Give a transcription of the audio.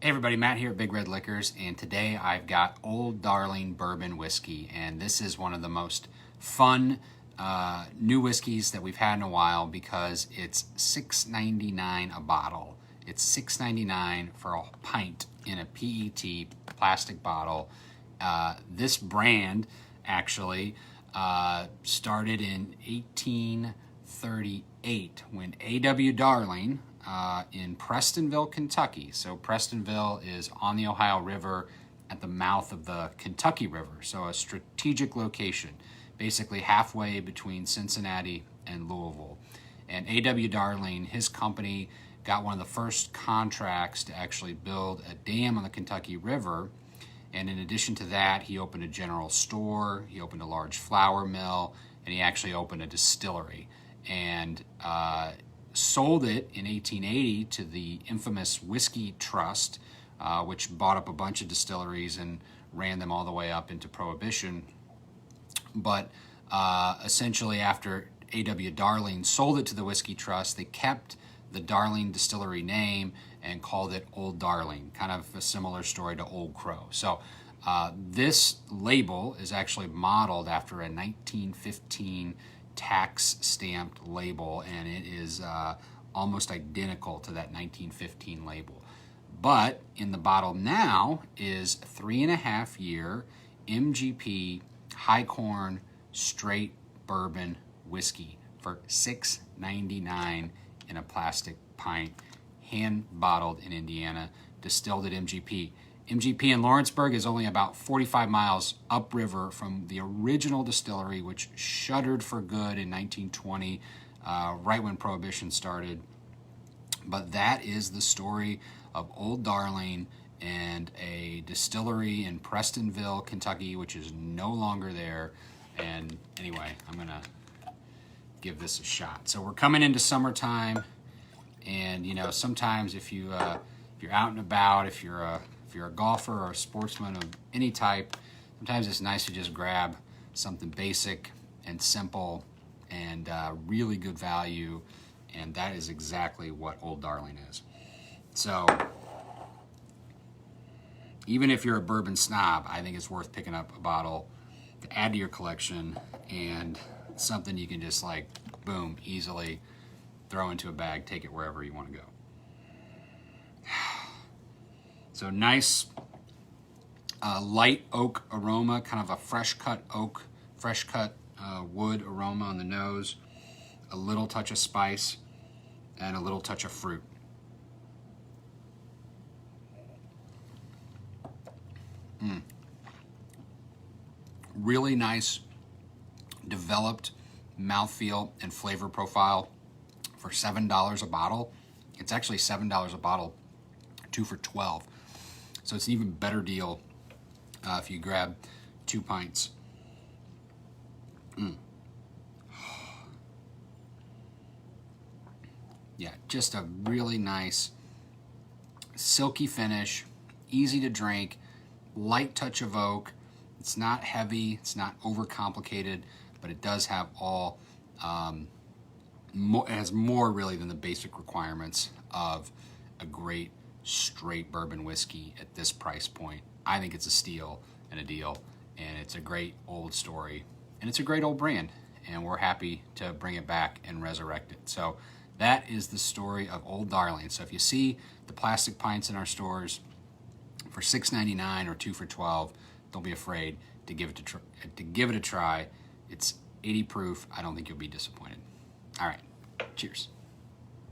Hey everybody, Matt here at Big Red Liquors, and today I've got Old Darling Bourbon Whiskey, and this is one of the most fun new whiskeys that we've had in a while because it's $6.99 a bottle. It's $6.99 for a pint in a PET plastic bottle. This brand actually started in 1838 when A.W. Darling in Prestonville, Kentucky. So Prestonville is on the Ohio River at the mouth of the Kentucky River. So a strategic location, basically halfway between Cincinnati and Louisville. And A.W. Darling, his company, got one of the first contracts to actually build a dam on the Kentucky River. And in addition to that, he opened a general store, he opened a large flour mill, and he actually opened a distillery. And sold it in 1880 to the infamous Whiskey Trust, which bought up a bunch of distilleries and ran them all the way up into Prohibition. But essentially after A.W. Darling sold it to the Whiskey Trust, they kept the Darling distillery name and called it Old Darling, kind of a similar story to Old Crow. So this label is actually modeled after a 1915 tax stamped label, and it is almost identical to that 1915 label. But in the bottle now is 3.5 year MGP high corn straight bourbon whiskey for $6.99 in a plastic pint, hand bottled in Indiana, distilled at MGP. MGP in Lawrenceburg is only about 45 miles upriver from the original distillery, which shuttered for good in 1920, right when Prohibition started. But that is the story of Old Darling and a distillery in Prestonville, Kentucky, which is no longer there. And anyway, I'm gonna give this a shot. So we're coming into summertime, and you know, sometimes if you're out and about, if you're a golfer or a sportsman of any type, sometimes it's nice to just grab something basic and simple and really good value, and that is exactly what Old Darling is. So even if you're a bourbon snob, I think it's worth picking up a bottle to add to your collection, and something you can just like, boom, easily throw into a bag, take it wherever you want to go. So nice light oak aroma, kind of a fresh cut oak, fresh cut wood aroma on the nose, a little touch of spice, and a little touch of fruit. Really nice developed mouthfeel and flavor profile for $7 a bottle. It's actually $7 a bottle, 2 for $12. So it's an even better deal if you grab 2 pints. Yeah, just a really nice silky finish, easy to drink, light touch of oak. It's not heavy, it's not overcomplicated, but it does have all, it has more really than the basic requirements of a great straight bourbon whiskey at this price point. I think it's a steal and a deal, and it's a great old story, and it's a great old brand, and we're happy to bring it back and resurrect it. So that is the story of Old Darling. So if you see the plastic pints in our stores for $6.99 or 2 for $12, don't be afraid to give it a try. It's 80 proof. I don't think you'll be disappointed. All right, cheers.